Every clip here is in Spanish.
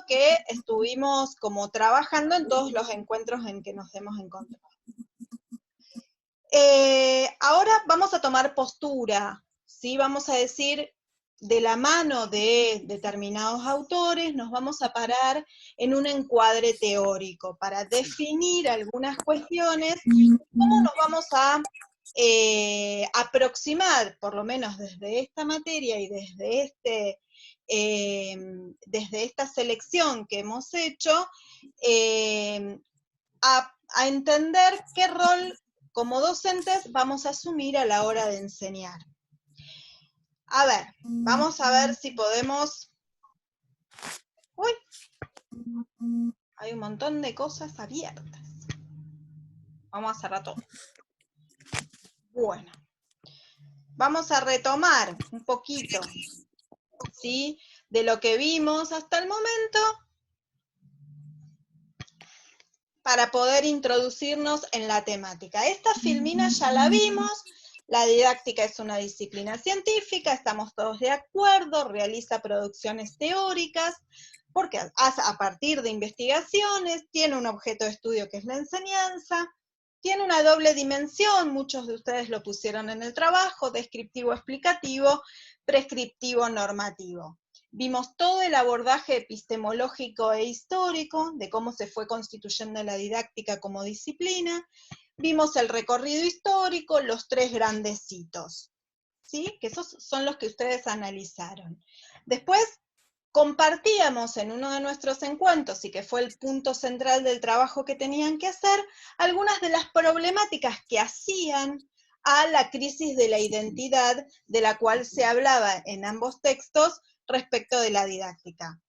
que estuvimos como trabajando en todos los encuentros en que nos hemos encontrado. Ahora vamos a tomar postura, ¿sí? Vamos a decir, de la mano de determinados autores, nos vamos a parar en un encuadre teórico para definir algunas cuestiones, cómo nos vamos a aproximar, por lo menos desde esta materia y desde esta selección que hemos hecho, a entender qué rol como docentes vamos a asumir a la hora de enseñar. A ver, vamos a ver si podemos... ¡Uy! Hay un montón de cosas abiertas. Vamos a cerrar todo. Bueno, vamos a retomar un poquito, ¿sí?, de lo que vimos hasta el momento para poder introducirnos en la temática. Esta filmina ya la vimos. La didáctica es una disciplina científica, estamos todos de acuerdo, realiza producciones teóricas, porque a partir de investigaciones, tiene un objeto de estudio que es la enseñanza, tiene una doble dimensión, muchos de ustedes lo pusieron en el trabajo, descriptivo-explicativo, prescriptivo-normativo. Vimos todo el abordaje epistemológico e histórico de cómo se fue constituyendo la didáctica como disciplina. Vimos el recorrido histórico, los tres grandes hitos, ¿sí?, que esos son los que ustedes analizaron. Después compartíamos en uno de nuestros encuentros, y que fue el punto central del trabajo que tenían que hacer, algunas de las problemáticas que hacían a la crisis de la identidad de la cual se hablaba en ambos textos respecto de la didáctica.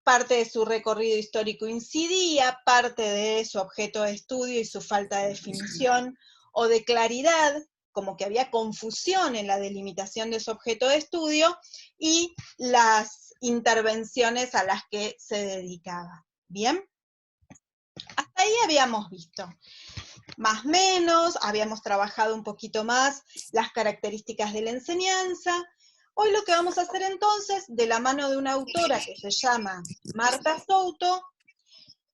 Parte de su recorrido histórico incidía, parte de su objeto de estudio y su falta de definición o de claridad, como que había confusión en la delimitación de su objeto de estudio, y las intervenciones a las que se dedicaba. ¿Bien? Hasta ahí habíamos visto. Más o menos, habíamos trabajado un poquito más las características de la enseñanza. Hoy lo que vamos a hacer entonces, de la mano de una autora que se llama Marta Souto,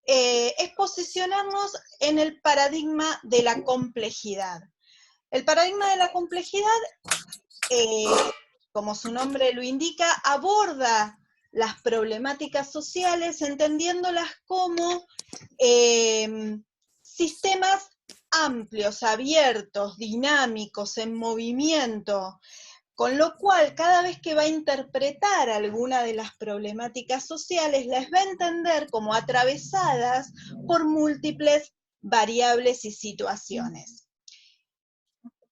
es posicionarnos en el paradigma de la complejidad. El paradigma de la complejidad, como su nombre lo indica, aborda las problemáticas sociales entendiéndolas como sistemas amplios, abiertos, dinámicos, en movimiento, con lo cual cada vez que va a interpretar alguna de las problemáticas sociales, las va a entender como atravesadas por múltiples variables y situaciones.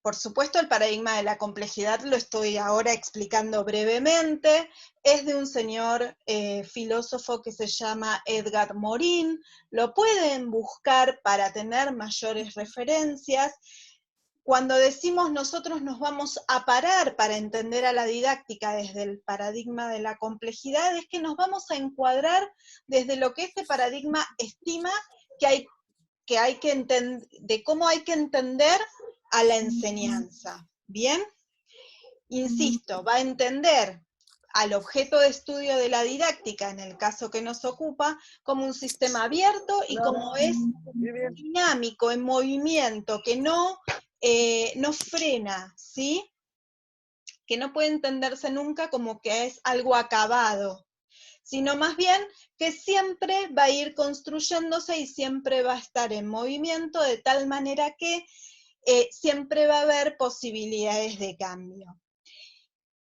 Por supuesto, el paradigma de la complejidad lo estoy ahora explicando brevemente. Es de un señor filósofo que se llama Edgar Morin. Lo pueden buscar para tener mayores referencias. Cuando decimos nosotros nos vamos a parar para entender a la didáctica desde el paradigma de la complejidad, es que nos vamos a encuadrar desde lo que este paradigma estima que hay que entender, de cómo hay que entender a la enseñanza. ¿Bien? Insisto, va a entender al objeto de estudio de la didáctica, en el caso que nos ocupa, como un sistema abierto y como es dinámico, en movimiento, que no frena, ¿sí? Que no puede entenderse nunca como que es algo acabado, sino más bien que siempre va a ir construyéndose y siempre va a estar en movimiento, de tal manera que siempre va a haber posibilidades de cambio.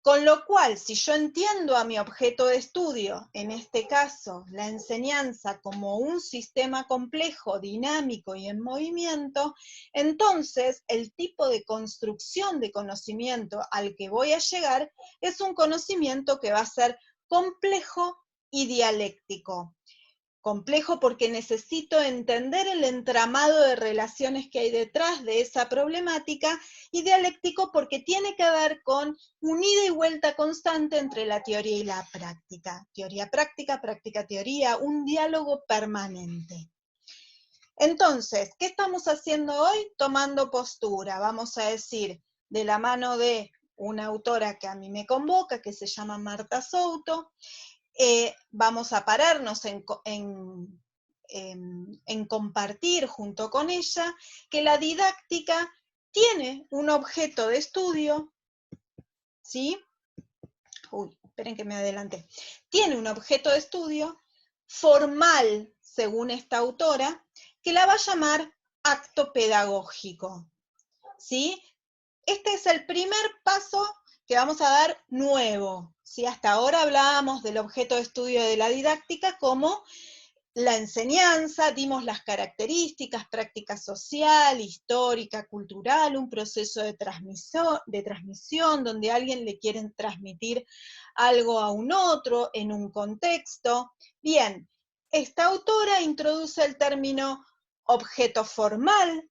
Con lo cual, si yo entiendo a mi objeto de estudio, en este caso la enseñanza, como un sistema complejo, dinámico y en movimiento, entonces el tipo de construcción de conocimiento al que voy a llegar es un conocimiento que va a ser complejo y dialéctico. Complejo porque necesito entender el entramado de relaciones que hay detrás de esa problemática, y dialéctico porque tiene que ver con un ida y vuelta constante entre la teoría y la práctica. Teoría-práctica, práctica-teoría, un diálogo permanente. Entonces, ¿qué estamos haciendo hoy? Tomando postura, vamos a decir, de la mano de una autora que a mí me convoca, que se llama Marta Souto. vamos a pararnos en compartir junto con ella que la didáctica tiene un objeto de estudio, ¿sí? Uy, esperen que me adelanté. Tiene un objeto de estudio formal, según esta autora, que la va a llamar acto pedagógico, ¿sí? Este es el primer paso que vamos a dar nuevo, ¿sí? Hasta ahora hablábamos del objeto de estudio de la didáctica como la enseñanza, dimos las características, práctica social, histórica, cultural, un proceso de transmisión donde a alguien le quieren transmitir algo a un otro en un contexto. Bien, esta autora introduce el término objeto formal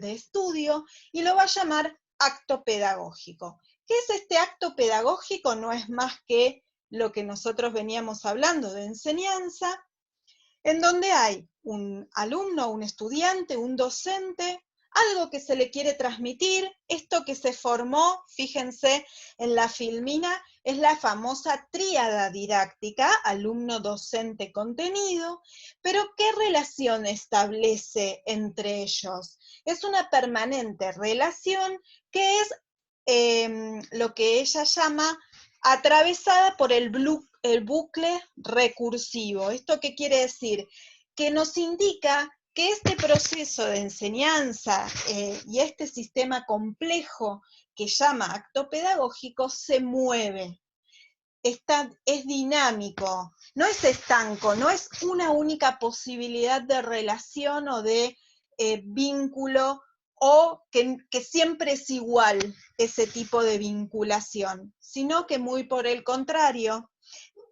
de estudio, y lo va a llamar acto pedagógico. ¿Qué es este acto pedagógico? No es más que lo que nosotros veníamos hablando de enseñanza, en donde hay un alumno, un estudiante, un docente, algo que se le quiere transmitir. Esto que se formó, fíjense, en la filmina, es la famosa tríada didáctica, alumno, docente, contenido, pero ¿qué relación establece entre ellos? Es una permanente relación que es lo que ella llama atravesada por el bucle recursivo. ¿Esto qué quiere decir? Que nos indica que este proceso de enseñanza y este sistema complejo que llama acto pedagógico se mueve, es dinámico, no es estanco, no es una única posibilidad de relación o de vínculo, o que siempre es igual ese tipo de vinculación, sino que muy por el contrario,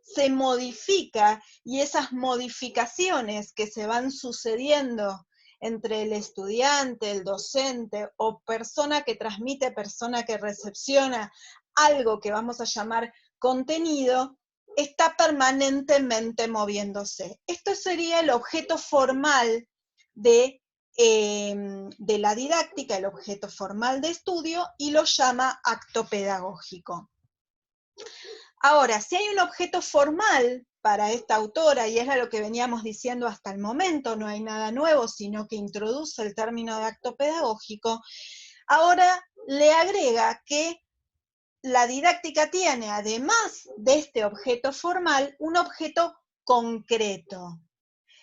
se modifica, y esas modificaciones que se van sucediendo entre el estudiante, el docente, o persona que transmite, persona que recepciona algo que vamos a llamar contenido, está permanentemente moviéndose. Esto sería el objeto formal de la didáctica, el objeto formal de estudio, y lo llama acto pedagógico. Ahora, si hay un objeto formal para esta autora, y era lo que veníamos diciendo hasta el momento, no hay nada nuevo, sino que introduce el término de acto pedagógico, ahora le agrega que la didáctica tiene, además de este objeto formal, un objeto concreto.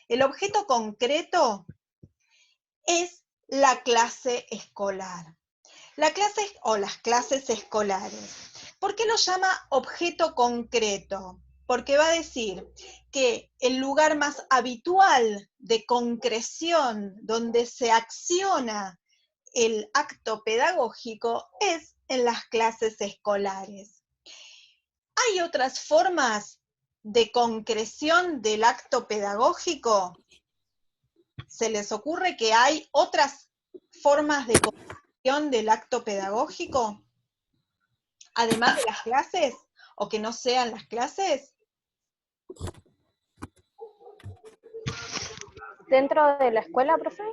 El objeto concreto es la clase escolar. La clase o las clases escolares. ¿Por qué lo llama objeto concreto? Porque va a decir que el lugar más habitual de concreción, donde se acciona el acto pedagógico, es en las clases escolares. ¿Hay otras formas de concreción del acto pedagógico? ¿Se les ocurre que hay otras formas de concreción del acto pedagógico, además de las clases, o que no sean las clases? ¿Dentro de la escuela, profe?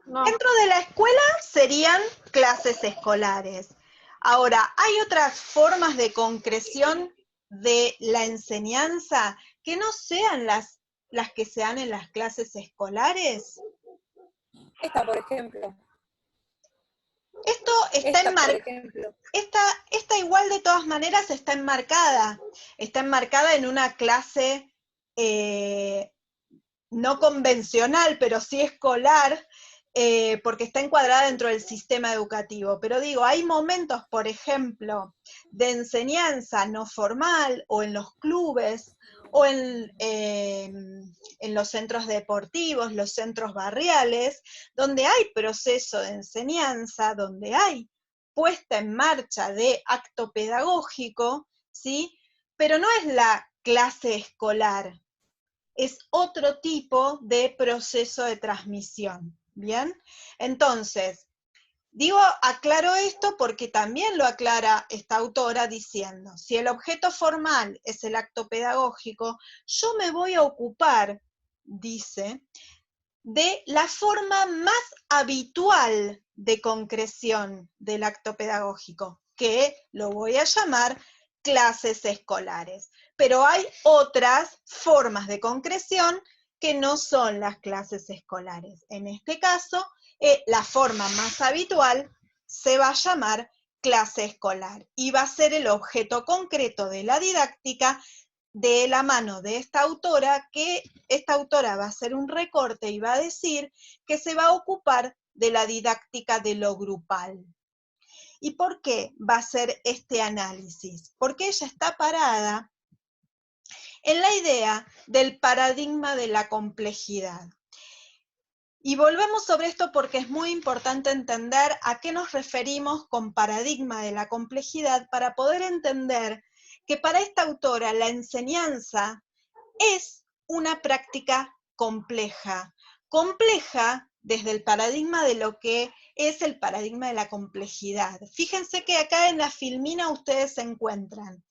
No. Dentro de la escuela serían clases escolares. Ahora, ¿hay otras formas de concreción de la enseñanza que no sean las que se dan en las clases escolares? Esta, por ejemplo. Esto está esta igual de todas maneras está enmarcada en una clase no convencional, pero sí escolar, porque está encuadrada dentro del sistema educativo. Pero digo, hay momentos, por ejemplo, de enseñanza no formal, o en los clubes, o en los centros deportivos, los centros barriales, donde hay proceso de enseñanza, donde hay puesta en marcha de acto pedagógico, ¿sí? Pero no es la clase escolar, es otro tipo de proceso de transmisión, ¿bien? Entonces, aclaro esto porque también lo aclara esta autora diciendo, si el objeto formal es el acto pedagógico, yo me voy a ocupar, dice, de la forma más habitual de concreción del acto pedagógico, que lo voy a llamar clases escolares. Pero hay otras formas de concreción que no son las clases escolares. En este caso, la forma más habitual se va a llamar clase escolar y va a ser el objeto concreto de la didáctica de la mano de esta autora, que esta autora va a hacer un recorte y va a decir que se va a ocupar de la didáctica de lo grupal. ¿Y por qué va a hacer este análisis? Porque ella está parada en la idea del paradigma de la complejidad. Y volvemos sobre esto porque es muy importante entender a qué nos referimos con paradigma de la complejidad para poder entender que para esta autora la enseñanza es una práctica compleja. Compleja desde el paradigma de lo que es el paradigma de la complejidad. Fíjense que acá en la filmina ustedes encuentran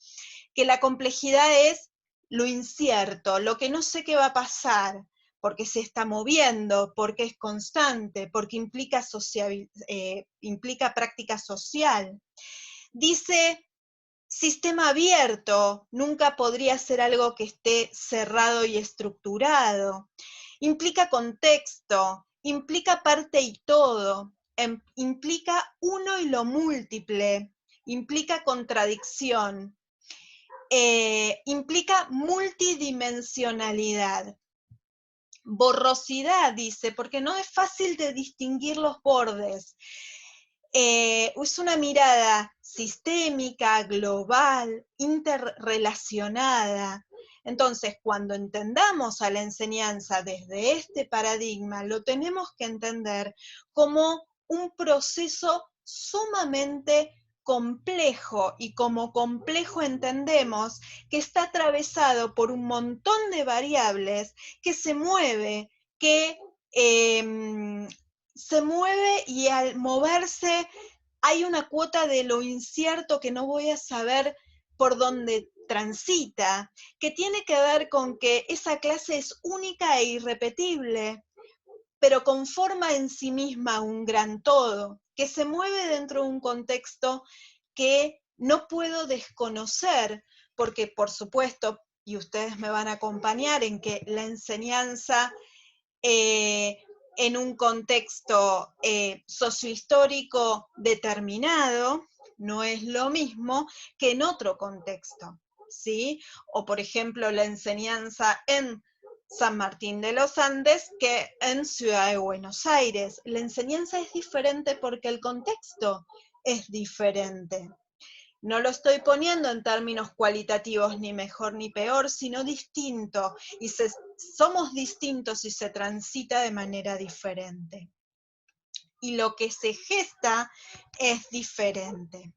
que la complejidad es lo incierto, lo que no sé qué va a pasar, porque se está moviendo, porque es constante, porque implica, implica práctica social. Dice, sistema abierto, nunca podría ser algo que esté cerrado y estructurado. Implica contexto, implica parte y todo, implica uno y lo múltiple, implica contradicción, implica multidimensionalidad. Borrosidad, dice, porque no es fácil de distinguir los bordes. Es una mirada sistémica, global, interrelacionada. Entonces, cuando entendamos a la enseñanza desde este paradigma, lo tenemos que entender como un proceso sumamente complejo, y como complejo entendemos que está atravesado por un montón de variables que se mueve, que se mueve, y al moverse hay una cuota de lo incierto que no voy a saber por dónde transita, que tiene que ver con que esa clase es única e irrepetible, pero conforma en sí misma un gran todo, que se mueve dentro de un contexto que no puedo desconocer, porque por supuesto, y ustedes me van a acompañar en que la enseñanza en un contexto sociohistórico determinado no es lo mismo que en otro contexto, ¿sí? O por ejemplo la enseñanza en San Martín de los Andes que en Ciudad de Buenos Aires. La enseñanza es diferente porque el contexto es diferente. No lo estoy poniendo en términos cualitativos, ni mejor ni peor, sino distinto. Y somos distintos y se transita de manera diferente. Y lo que se gesta es diferente.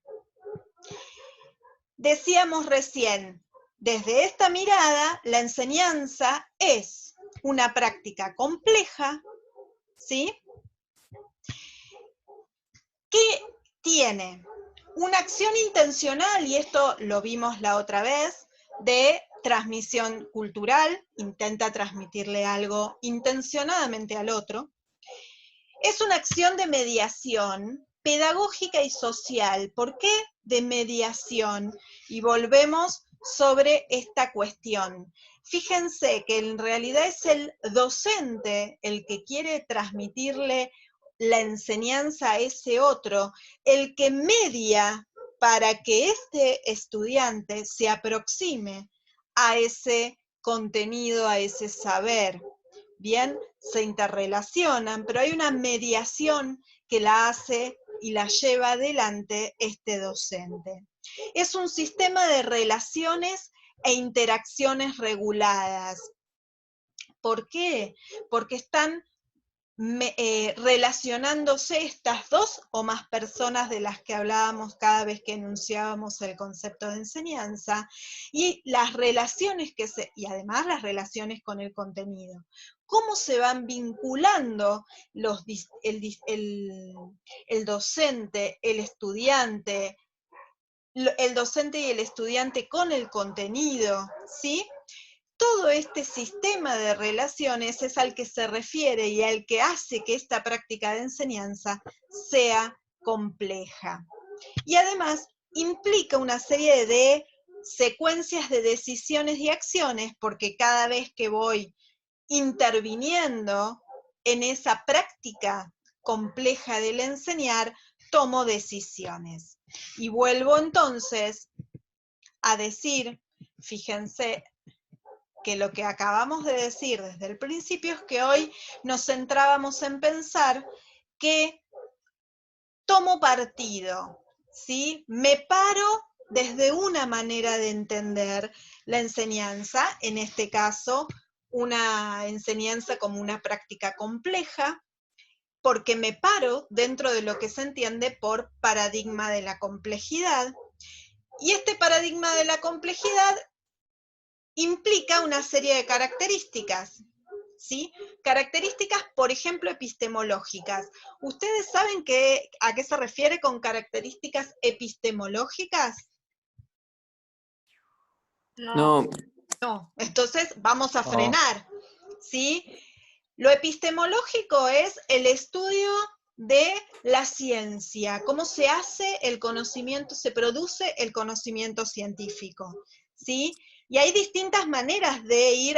Decíamos recién, desde esta mirada, la enseñanza es una práctica compleja, ¿sí? Que tiene una acción intencional, y esto lo vimos la otra vez, de transmisión cultural, intenta transmitirle algo intencionadamente al otro. Es una acción de mediación pedagógica y social. ¿Por qué de mediación? Y volvemos sobre esta cuestión. Fíjense que en realidad es el docente el que quiere transmitirle la enseñanza a ese otro, el que media para que este estudiante se aproxime a ese contenido, a ese saber. Bien, se interrelacionan, pero hay una mediación que la hace y la lleva adelante este docente. Es un sistema de relaciones e interacciones reguladas. ¿Por qué? Porque están relacionándose estas dos o más personas de las que hablábamos cada vez que enunciábamos el concepto de enseñanza, y las relaciones y además las relaciones con el contenido. ¿Cómo se van vinculando el docente, el estudiante, el docente y el estudiante con el contenido, ¿sí? Todo este sistema de relaciones es al que se refiere y al que hace que esta práctica de enseñanza sea compleja. Y además implica una serie de secuencias de decisiones y acciones, porque cada vez que voy interviniendo en esa práctica compleja del enseñar, tomo decisiones. Y vuelvo entonces a decir, fíjense, que lo que acabamos de decir desde el principio es que hoy nos centrábamos en pensar que tomo partido, ¿sí? Me paro desde una manera de entender la enseñanza, en este caso, una enseñanza como una práctica compleja, porque me paro dentro de lo que se entiende por paradigma de la complejidad, y este paradigma de la complejidad implica una serie de características, ¿sí? Características, por ejemplo, epistemológicas. ¿Ustedes saben a qué se refiere con características epistemológicas? No. No, entonces vamos a frenar, ¿sí? Lo epistemológico es el estudio de la ciencia, cómo se hace el conocimiento, se produce el conocimiento científico, ¿sí? Y hay distintas maneras de ir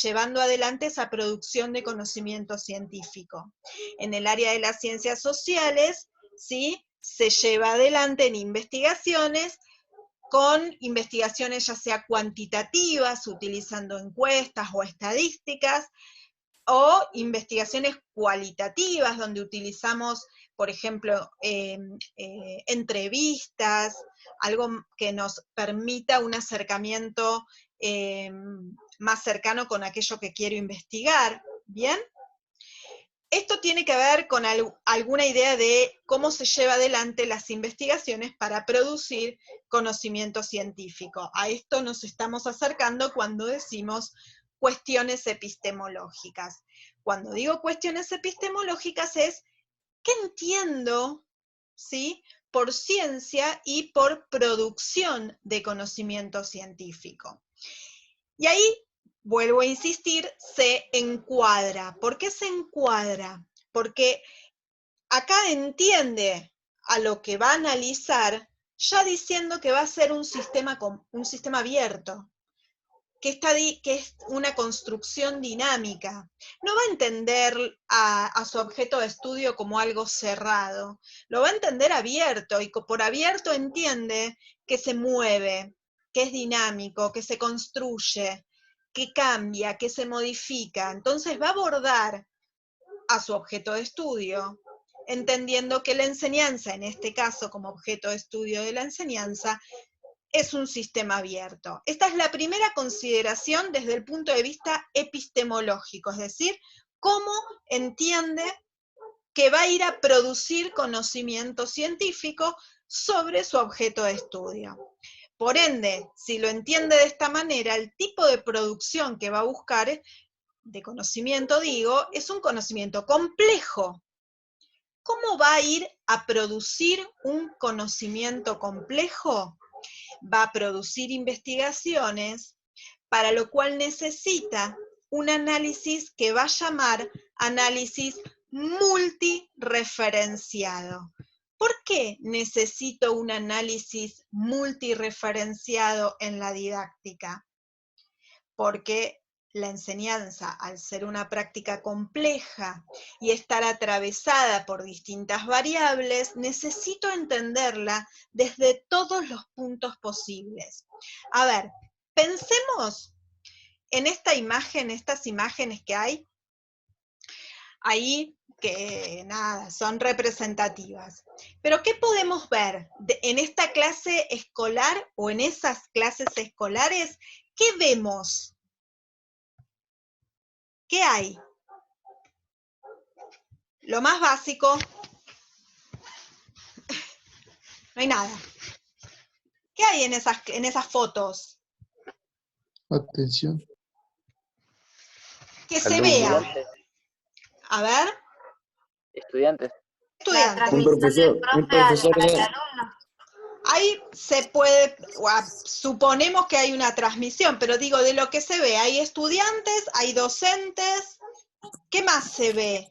llevando adelante esa producción de conocimiento científico. En el área de las ciencias sociales, ¿sí? Se lleva adelante en investigaciones, con investigaciones ya sea cuantitativas, utilizando encuestas o estadísticas, o investigaciones cualitativas, donde utilizamos, por ejemplo, entrevistas, algo que nos permita un acercamiento más cercano con aquello que quiero investigar, ¿bien? Esto tiene que ver con alguna idea de cómo se lleva adelante las investigaciones para producir conocimiento científico. A esto nos estamos acercando cuando decimos cuestiones epistemológicas. Cuando digo cuestiones epistemológicas es ¿qué entiendo, ¿sí?, por ciencia y por producción de conocimiento científico? Y ahí, vuelvo a insistir, se encuadra. ¿Por qué se encuadra? Porque acá entiende a lo que va a analizar, ya diciendo que va a ser un sistema abierto, que es una construcción dinámica. No va a entender a su objeto de estudio como algo cerrado, lo va a entender abierto, y por abierto entiende que se mueve, que es dinámico, que se construye, que cambia, que se modifica. Entonces va a abordar a su objeto de estudio, entendiendo que la enseñanza, en este caso como objeto de estudio de la enseñanza, es un sistema abierto. Esta es la primera consideración desde el punto de vista epistemológico, es decir, cómo entiende que va a ir a producir conocimiento científico sobre su objeto de estudio. Por ende, si lo entiende de esta manera, el tipo de producción que va a buscar, de conocimiento digo, es un conocimiento complejo. ¿Cómo va a ir a producir un conocimiento complejo? Va a producir investigaciones, para lo cual necesita un análisis que va a llamar análisis multireferenciado. ¿Por qué necesito un análisis multireferenciado en la didáctica? Porque la enseñanza, al ser una práctica compleja y estar atravesada por distintas variables, necesito entenderla desde todos los puntos posibles. A ver, pensemos en esta imagen, estas imágenes que hay ahí, que nada, son representativas. Pero ¿qué podemos ver en esta clase escolar o en esas clases escolares? ¿Qué vemos? ¿Qué hay? Lo más básico, no hay nada. ¿Qué hay en esas fotos? Atención. Que se vea. A ver. Estudiantes. Estudiantes. Un profesor al alumno. Ahí se puede, suponemos que hay una transmisión, pero digo, de lo que se ve, hay estudiantes, hay docentes, ¿qué más se ve?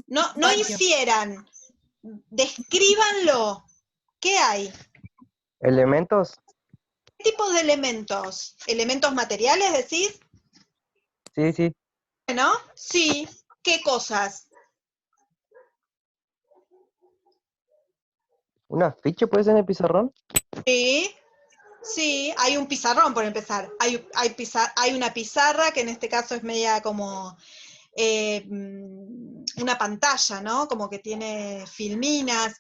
No infieran, descríbanlo. ¿Qué hay? ¿Elementos? ¿Qué tipos de elementos? ¿Elementos materiales, decís? Sí, sí. Bueno, sí. ¿Qué cosas? ¿Un afiche puede ser en el pizarrón? Sí, sí, hay un pizarrón por empezar. Hay una pizarra que en este caso es media como una pantalla, ¿no? Como que tiene filminas.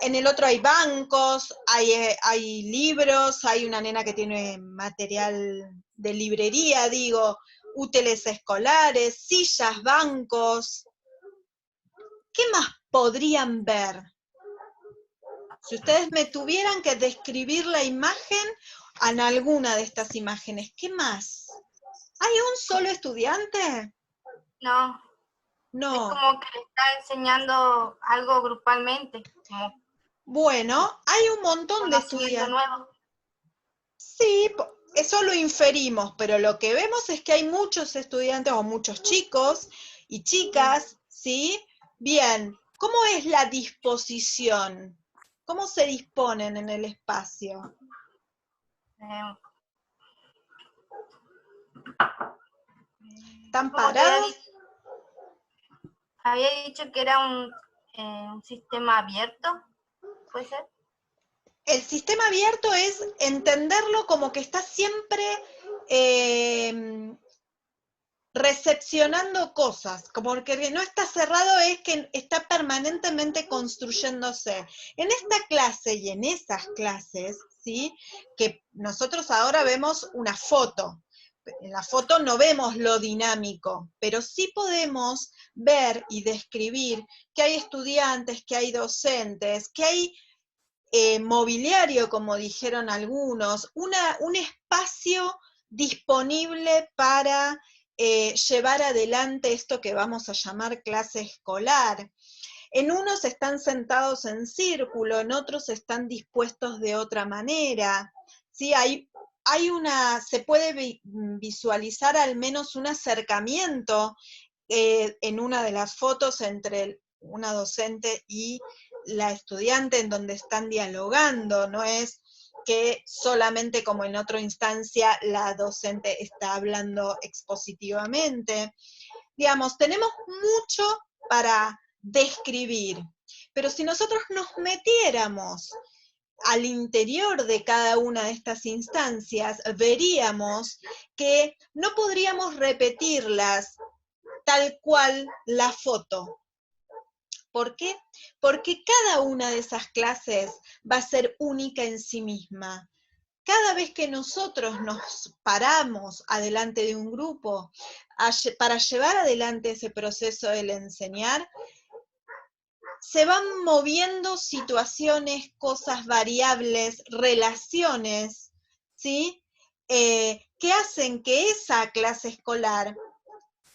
En el otro hay bancos, hay libros, hay una nena que tiene material de librería, digo, útiles escolares, sillas, bancos. ¿Qué más podrían ver? Si ustedes me tuvieran que describir la imagen en alguna de estas imágenes, ¿qué más? ¿Hay un solo estudiante? No, es No. como que le está enseñando algo grupalmente, como Bueno, hay un montón de conocimiento estudiantes. nuevo. Sí, eso lo inferimos, pero lo que vemos es que hay muchos estudiantes o muchos chicos y chicas, ¿sí? Bien, ¿cómo es la disposición? ¿Cómo se disponen en el espacio? Eh, ¿Están como te parados? había dicho que era un sistema abierto, ¿puede ser? El sistema abierto es entenderlo como que está siempre recepcionando cosas, como que no está cerrado, es que está permanentemente construyéndose. En esta clase y en esas clases, ¿sí? Que nosotros ahora vemos una foto. En la foto no vemos lo dinámico, pero sí podemos ver y describir que hay estudiantes, que hay docentes, que hay mobiliario, como dijeron algunos, un espacio disponible para llevar adelante esto que vamos a llamar clase escolar. En unos están sentados en círculo, en otros están dispuestos de otra manera. ¿Sí? Se puede visualizar al menos un acercamiento en una de las fotos entre una docente y la estudiante en donde están dialogando, no es que solamente como en otra instancia la docente está hablando expositivamente. Digamos, tenemos mucho para describir, pero si nosotros nos metiéramos al interior de cada una de estas instancias, veríamos que no podríamos repetirlas tal cual la foto. ¿Por qué? Porque cada una de esas clases va a ser única en sí misma. Cada vez que nosotros nos paramos adelante de un grupo para llevar adelante ese proceso del enseñar, se van moviendo situaciones, cosas, variables, relaciones, ¿sí? Que hacen que esa clase escolar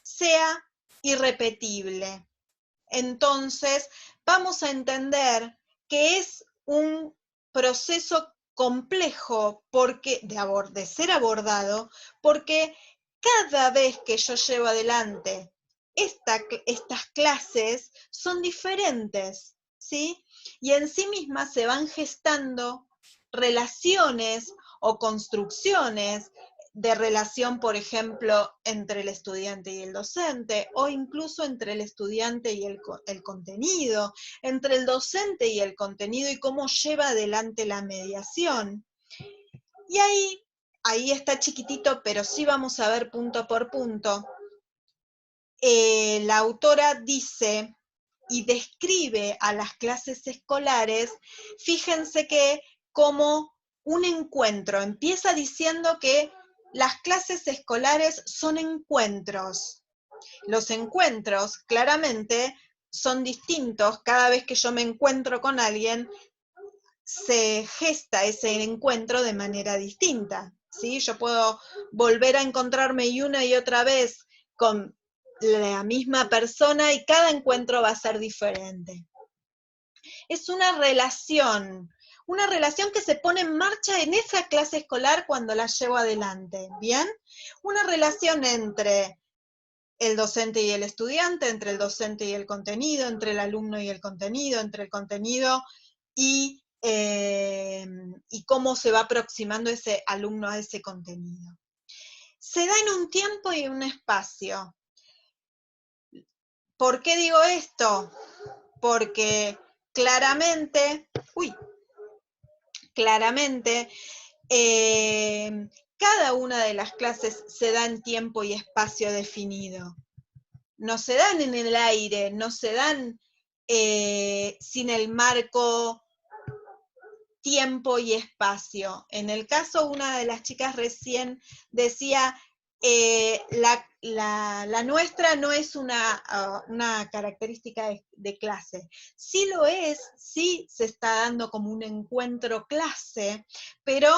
sea irrepetible. Entonces, vamos a entender que es un proceso complejo de ser abordado, porque cada vez que yo llevo adelante estas clases son diferentes, ¿sí? Y en sí mismas se van gestando relaciones o construcciones de relación, por ejemplo, entre el estudiante y el docente, o incluso entre el estudiante y el contenido, entre el docente y el contenido y cómo lleva adelante la mediación. Y ahí está chiquitito, pero sí vamos a ver punto por punto. La autora dice y describe a las clases escolares, fíjense que como un encuentro, empieza diciendo que las clases escolares son encuentros. Los encuentros, claramente, son distintos. Cada vez que yo me encuentro con alguien, se gesta ese encuentro de manera distinta, ¿sí? Yo puedo volver a encontrarme una y otra vez con la misma persona y cada encuentro va a ser diferente. Es una relación que se pone en marcha en esa clase escolar cuando la llevo adelante, ¿bien? Una relación entre el docente y el estudiante, entre el docente y el contenido, entre el alumno y el contenido, entre el contenido y y cómo se va aproximando ese alumno a ese contenido. Se da en un tiempo y un espacio. ¿Por qué digo esto? Porque claramente, cada una de las clases se da en tiempo y espacio definido. No se dan en el aire, no se dan sin el marco tiempo y espacio. En el caso, una de las chicas recién decía, la nuestra no es una característica de clase. Sí lo es, sí se está dando como un encuentro clase, pero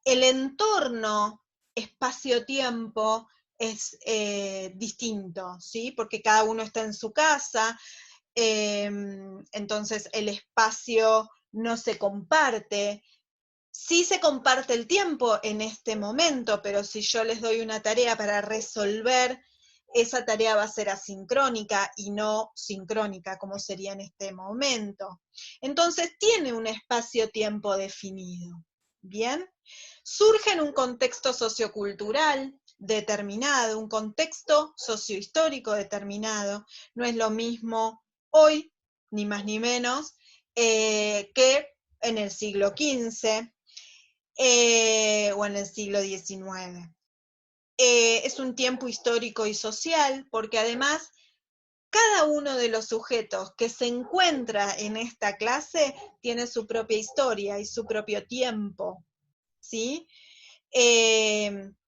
el entorno espacio-tiempo es distinto, ¿sí? Porque cada uno está en su casa, entonces el espacio no se comparte. Sí se comparte el tiempo en este momento, pero si yo les doy una tarea para resolver, esa tarea va a ser asincrónica y no sincrónica, como sería en este momento. Entonces tiene un espacio-tiempo definido. ¿Bien? Surge en un contexto sociocultural determinado, un contexto sociohistórico determinado. No es lo mismo hoy, ni más ni menos, que en el siglo XV o en el siglo XIX. Es un tiempo histórico y social, porque además cada uno de los sujetos que se encuentra en esta clase tiene su propia historia y su propio tiempo, ¿sí?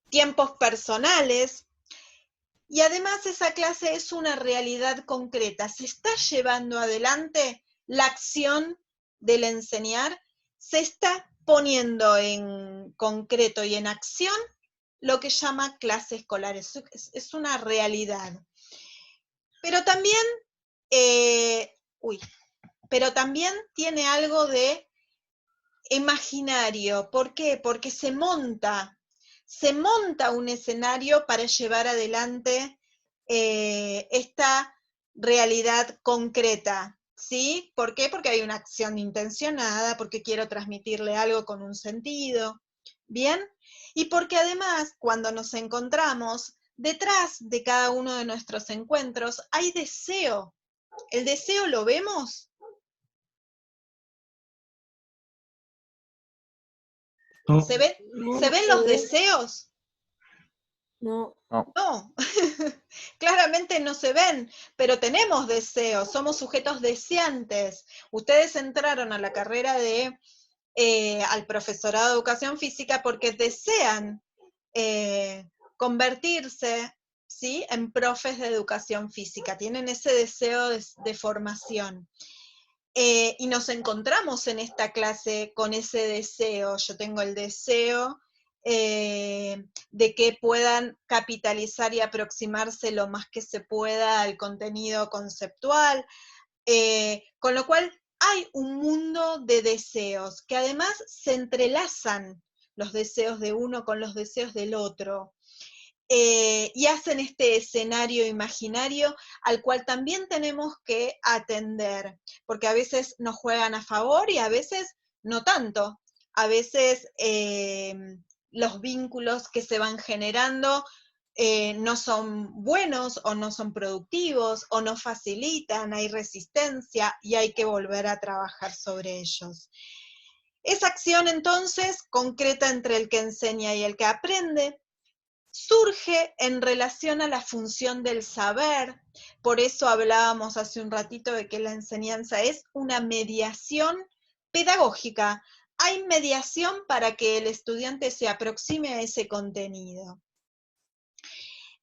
Tiempos personales, y además esa clase es una realidad concreta. Se está llevando adelante la acción del enseñar, se está poniendo en concreto y en acción lo que llama clase escolar. Es una realidad. Pero también, pero también tiene algo de imaginario. ¿Por qué? Porque se monta un escenario para llevar adelante esta realidad concreta, ¿sí? ¿Por qué? Porque hay una acción intencionada, porque quiero transmitirle algo con un sentido, ¿bien? Y porque además, cuando nos encontramos, detrás de cada uno de nuestros encuentros hay deseo. ¿El deseo lo vemos? No. ¿Se ven los deseos? No. No, claramente no se ven, pero tenemos deseos, somos sujetos deseantes. Ustedes entraron a la carrera al profesorado de educación física porque desean convertirse, ¿sí?, en profes de educación física, tienen ese deseo de formación. Y nos encontramos en esta clase con ese deseo. Yo tengo el deseo de que puedan capitalizar y aproximarse lo más que se pueda al contenido conceptual, con lo cual hay un mundo de deseos que además se entrelazan los deseos de uno con los deseos del otro. Y hacen este escenario imaginario al cual también tenemos que atender, porque a veces nos juegan a favor y a veces no tanto. A veces los vínculos que se van generando no son buenos o no son productivos o no facilitan, hay resistencia y hay que volver a trabajar sobre ellos. Esa acción entonces, concreta entre el que enseña y el que aprende, surge en relación a la función del saber. Por eso hablábamos hace un ratito de que la enseñanza es una mediación pedagógica. Hay mediación para que el estudiante se aproxime a ese contenido.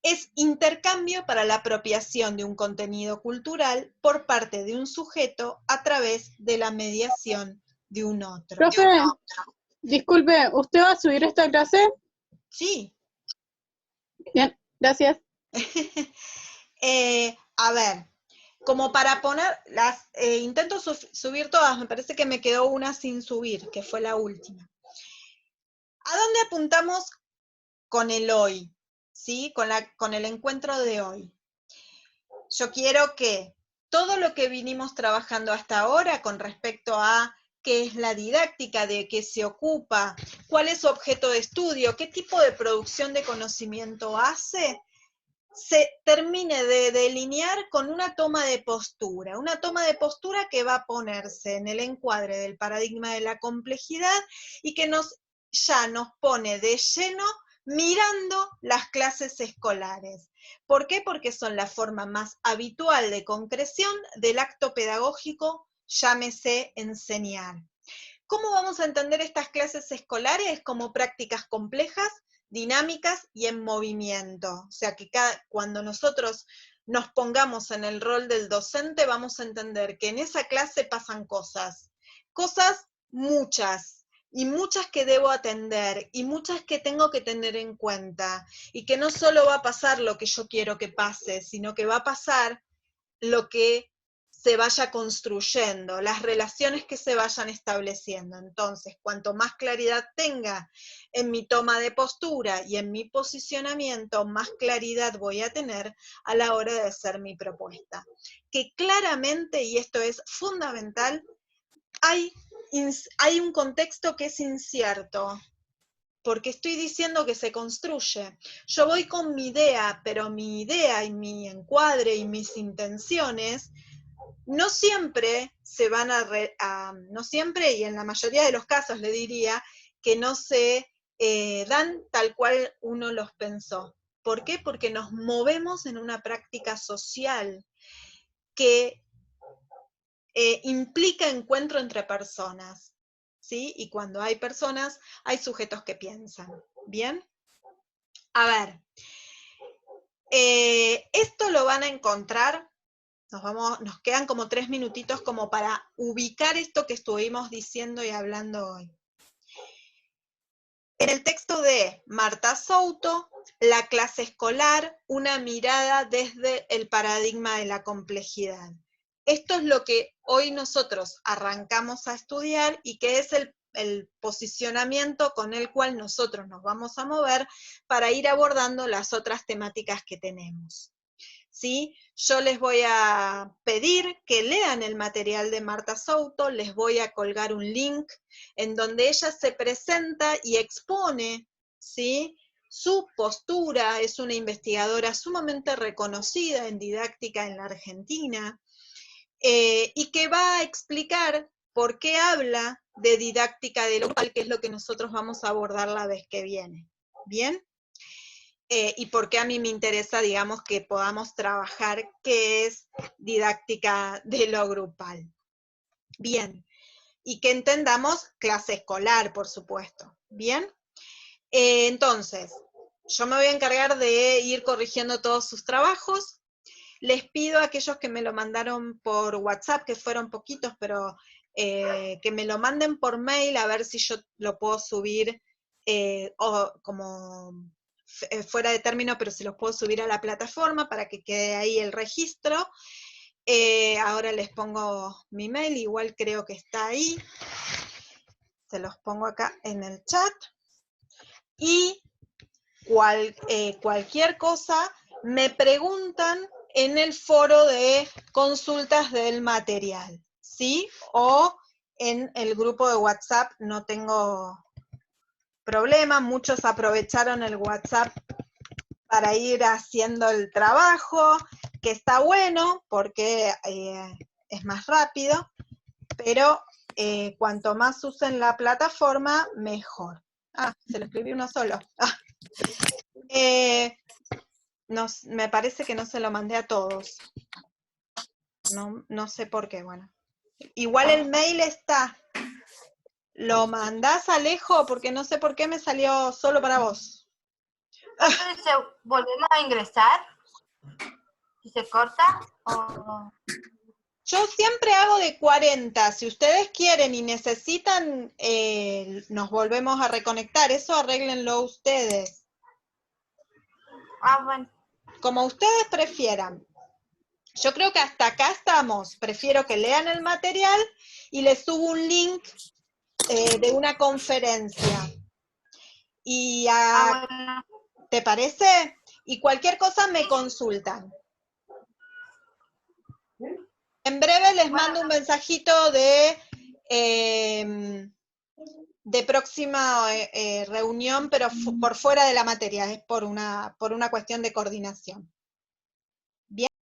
Es intercambio para la apropiación de un contenido cultural por parte de un sujeto a través de la mediación de un otro. Profe, disculpe, ¿usted va a subir esta clase? Sí. Bien, gracias. A ver, como para poner, intento subir todas, me parece que me quedó una sin subir, que fue la última. ¿A dónde apuntamos con el hoy? ¿Sí? Con el encuentro de hoy. Yo quiero que todo lo que vinimos trabajando hasta ahora con respecto a qué es la didáctica, de qué se ocupa, cuál es su objeto de estudio, qué tipo de producción de conocimiento hace, se termine de delinear con una toma de postura que va a ponerse en el encuadre del paradigma de la complejidad y que ya nos pone de lleno mirando las clases escolares. ¿Por qué? Porque son la forma más habitual de concreción del acto pedagógico, llámese enseñar. ¿Cómo vamos a entender estas clases escolares? Como prácticas complejas, dinámicas y en movimiento. O sea que cuando nosotros nos pongamos en el rol del docente, vamos a entender que en esa clase pasan cosas muchas, y muchas que debo atender, y muchas que tengo que tener en cuenta, y que no solo va a pasar lo que yo quiero que pase, sino que va a pasar lo que se vaya construyendo, las relaciones que se vayan estableciendo. Entonces, cuanto más claridad tenga en mi toma de postura y en mi posicionamiento, más claridad voy a tener a la hora de hacer mi propuesta. Que claramente, y esto es fundamental, hay un contexto que es incierto, porque estoy diciendo que se construye. Yo voy con mi idea, pero mi idea y mi encuadre y mis intenciones no siempre se van no siempre, y en la mayoría de los casos le diría, que no se dan tal cual uno los pensó. ¿Por qué? Porque nos movemos en una práctica social que implica encuentro entre personas, ¿sí? Y cuando hay personas, hay sujetos que piensan, ¿bien? A ver, esto lo van a encontrar, nos quedan como 3 minutitos como para ubicar esto que estuvimos diciendo y hablando hoy. En el texto de Marta Souto, La clase escolar, una mirada desde el paradigma de la complejidad. Esto es lo que hoy nosotros arrancamos a estudiar y que es el posicionamiento con el cual nosotros nos vamos a mover para ir abordando las otras temáticas que tenemos. ¿Sí? Yo les voy a pedir que lean el material de Marta Souto, les voy a colgar un link en donde ella se presenta y expone, ¿sí?, su postura. Es una investigadora sumamente reconocida en didáctica en la Argentina, y que va a explicar por qué habla de didáctica de lo cual, que es lo que nosotros vamos a abordar la vez que viene. ¿Bien? Y por qué a mí me interesa, digamos, que podamos trabajar qué es didáctica de lo grupal. Bien, y que entendamos clase escolar, por supuesto. Bien, entonces, yo me voy a encargar de ir corrigiendo todos sus trabajos. Les pido a aquellos que me lo mandaron por WhatsApp, que fueron poquitos, pero que me lo manden por mail, a ver si yo lo puedo subir o como fuera de término, pero se los puedo subir a la plataforma para que quede ahí el registro. Ahora les pongo mi mail, igual creo que está ahí. Se los pongo acá en el chat. Y cualquier cosa me preguntan en el foro de consultas del material, ¿sí? O en el grupo de WhatsApp, no tengo problema. Muchos aprovecharon el WhatsApp para ir haciendo el trabajo, que está bueno porque es más rápido, pero cuanto más usen la plataforma, mejor. Ah, se lo escribí uno solo. Me parece que no se lo mandé a todos. No sé por qué, bueno. Igual el mail está. ¿Lo mandás, Alejo? Porque no sé por qué me salió solo para vos. Entonces, ¿volvemos a ingresar? ¿Si se corta? ¿O... Yo siempre hago de 40. Si ustedes quieren y necesitan, nos volvemos a reconectar. Eso arréglenlo ustedes. Ah, bueno. Como ustedes prefieran. Yo creo que hasta acá estamos. Prefiero que lean el material y les subo un link de una conferencia. Y bueno. ¿te parece? Y cualquier cosa me consultan. En breve les mando un mensajito de de próxima reunión, pero por fuera de la materia, es por una cuestión de coordinación.